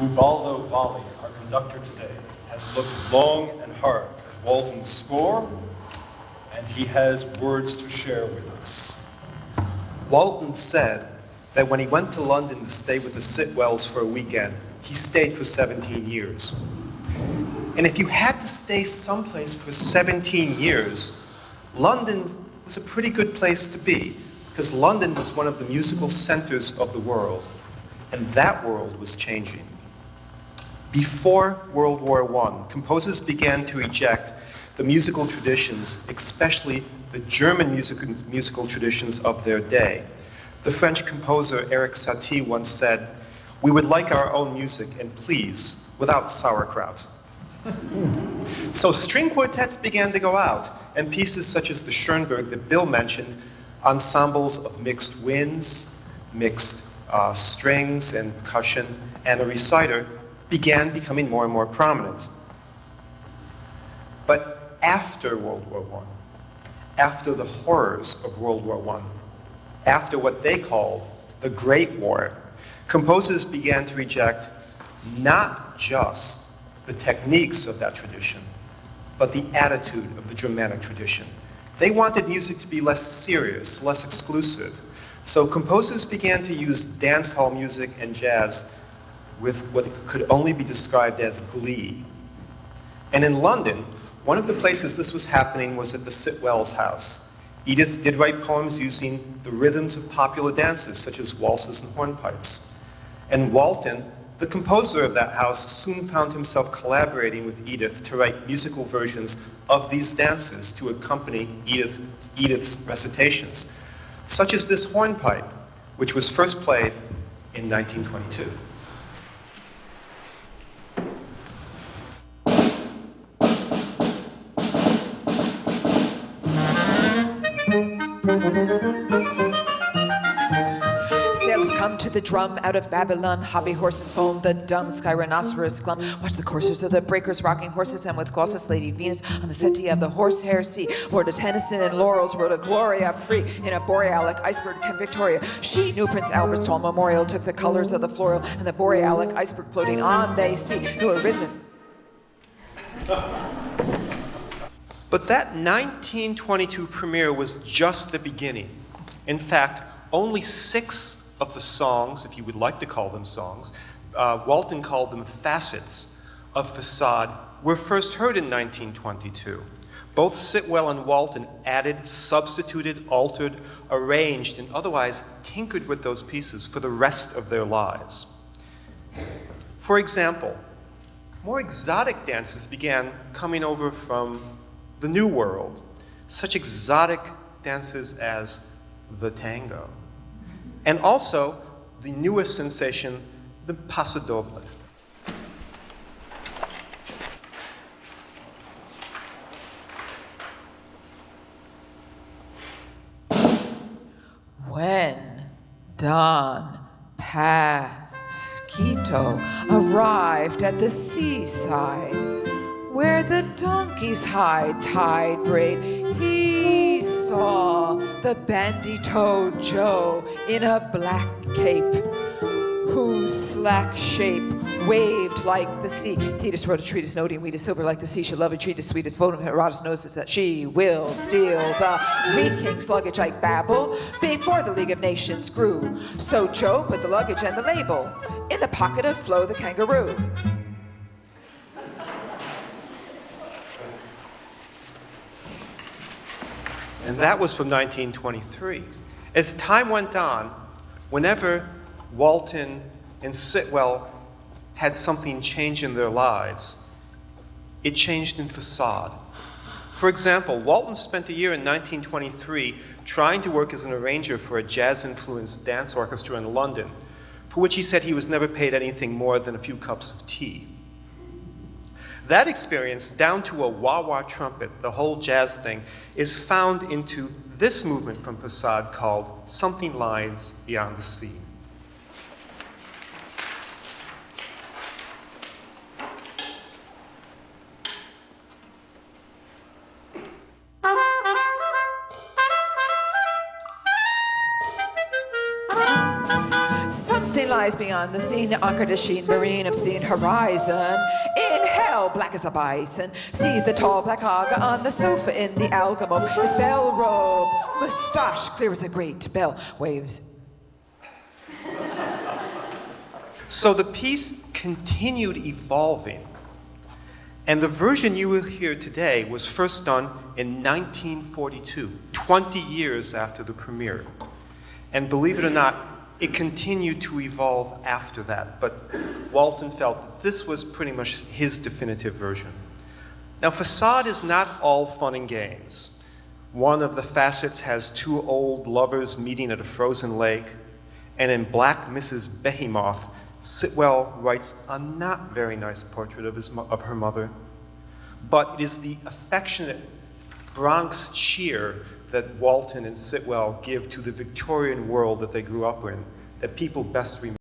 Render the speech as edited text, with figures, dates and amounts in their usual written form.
Ubaldo Bali, our conductor today, has looked long and hard at Walton's score, and he has words to share with us. Walton said that when he went to London to stay with the Sitwells for a weekend, he stayed for 17 years. And if you had to stay someplace for 17 years, London was a pretty good place to be, because London was one of the musical centers of the world, and that world was changing. Before World War I, composers began to reject the musical traditions, especially the German musical traditions of their day. The French composer Eric Satie once said, "We would like our own music, and please, without sauerkraut." So string quartets began to go out, and pieces such as the Schoenberg that Bill mentioned, ensembles of mixed winds, mixed strings and percussion, and a reciter, began becoming more and more prominent. But after World War I, after the horrors of World War I, after what they called the Great War, composers began to reject not just the techniques of that tradition, but the attitude of the Germanic tradition. They wanted music to be less serious, less exclusive. So composers began to use dance hall music and jazz with what could only be described as glee. And in London, one of the places this was happening was at the Sitwells' house. Edith did write poems using the rhythms of popular dances, such as waltzes and hornpipes. And Walton, the composer of that house, soon found himself collaborating with Edith to write musical versions of these dances to accompany Edith's recitations, such as this hornpipe, which was first played in 1922. Sailors come to the drum out of Babylon, hobby horses foam, the dumb sky rhinoceros glum. Watch the coursers of the breakers, rocking horses, and with glossus Lady Venus on the settee of the horsehair sea. Lord of Tennyson and laurels rode a Gloria free in a borealic iceberg can Victoria. She knew Prince Albert's tall memorial, took the colors of the floral and the borealic iceberg floating on they see, who arisen. But that 1922 premiere was just the beginning. In fact, only 6 of the songs, if you would like to call them songs, Walton called them facets of Facade, were first heard in 1922. Both Sitwell and Walton added, substituted, altered, arranged, and otherwise tinkered with those pieces for the rest of their lives. For example, more exotic dances began coming over from the New World, such exotic dances as the tango, and also the newest sensation, the paso doble. When Don Pasquito arrived at the seaside, where the donkeys hide tide braid, he saw the bandy-toed Joe in a black cape, whose slack shape waved like the sea. Thetis wrote a treatise noting wheat is silver like the sea, should love a treatise sweet as photo. Herodotus knows that she will steal the wheat king's luggage like Babel before the League of Nations grew. So Joe put the luggage and the label in the pocket of Flo the kangaroo. And that was from 1923. As time went on, whenever Walton and Sitwell had something change in their lives, it changed in Facade. For example, Walton spent a year in 1923 trying to work as an arranger for a jazz-influenced dance orchestra in London, for which he said he was never paid anything more than a few cups of tea. That experience, down to a wah-wah trumpet, the whole jazz thing, is found into this movement from Facade called Something Lies Beyond the Sea. lies beyond the scene, anchored a sheen, marine, obscene horizon. In hell, black as a bison. See the tall black aga on the sofa in the alcove. His bell robe, moustache, clear as a great bell, waves. So the piece continued evolving. And the version you will hear today was first done in 1942, 20 years after the premiere. And believe it or not, it continued to evolve after that. But Walton felt that this was pretty much his definitive version. Now, Facade is not all fun and games. One of the facets has two old lovers meeting at a frozen lake. And in Black Mrs. Behemoth, Sitwell writes a not very nice portrait of her mother, but it is the affectionate Bronx cheer that Walton and Sitwell give to the Victorian world that they grew up in that people best remember.